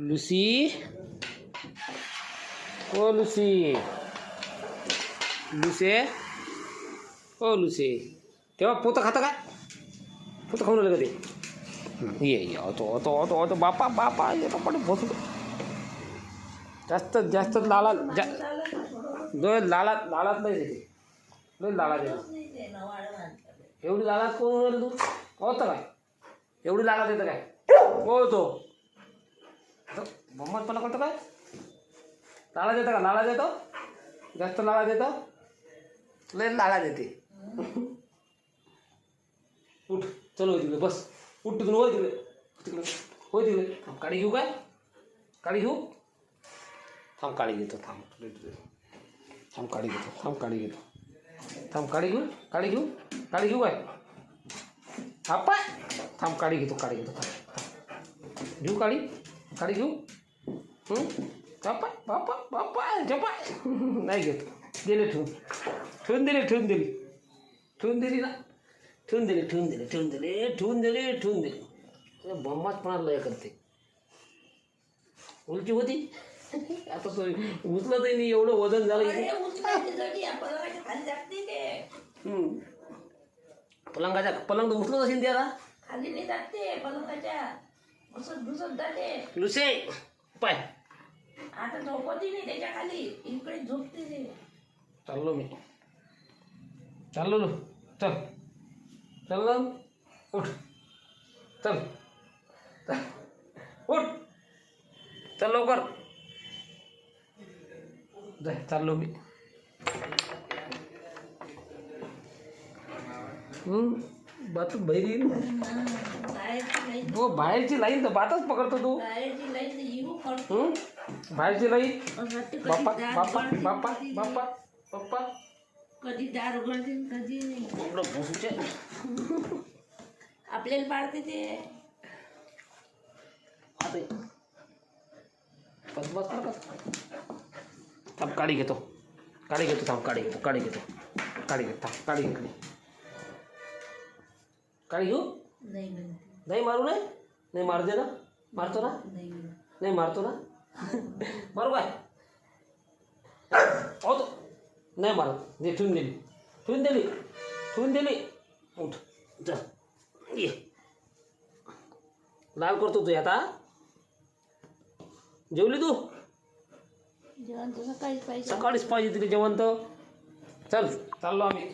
Lucy, ओ Lucy, लुसे, ओ लुसे. तेव्हा पोतं खातं काय? पोतं खाऊन आलं का ते? ये तो बापा बापा येतो पण बसू. जास्त लाला लालात नाही देते. लय लाला देते. एवढी लालात कोण तू होतं काय? एवढी लाला देतं काय? हो तो मम्मतपणा करतो काय? लाळा देतं का? लाळा देतो, जास्त लाळा देतो, लय लाळा देते. उठ, चलो तिकडे बस. उठ तिकडे, होय तिकडे, होय तिकडे. काळी घेऊ काय? काळी घेऊ? थांब काळी घेतो. थांब काळी घेतो. थांब काळी घेऊ. काळी घेऊ काय? हा पाय. थांब काळी घेतो. घेऊ काळी घेऊ. बापा नाही घेतो. दिले ठेवून दिली. बॉम्बाच पण लय करते. उलटी होती आता तो उचलत नाही. एवढं वजन झालं. पलंगाच्या पलंग उचलत असेल ते आता खाली नाही जाते पलंगाच्या घुसत जाते. लुसे पाय. आता झोपती नाही त्याच्या खाली, इकडे झोपते ते. चाललो मी. चल उठ. चल उठ. चल लवकर. जाय चाललो मी. बात बहिरी हो. बाहेरची लाईन तर बातच पकडतो तू. बाहेरची लाईन. बाप्पा कधी दार उघडते कधी नाही. आपल्याला पाडते ते. थांब काळी घेतो. थांब काळी घेतो. काळी घेऊ. नाही मारू नये. नाही मारू दे ना. मारतो ना. नाही मारतो ना. मारू काय? हो तो नाही मारत. दे ठेवून दिली. उठ चल ये. लाल करतो तू आता. जेवली तू? जेवण तर सकाळीच पाहिजे. सकाळीच पाहिजे तिथे जेवण तर. चल चाललो आम्ही.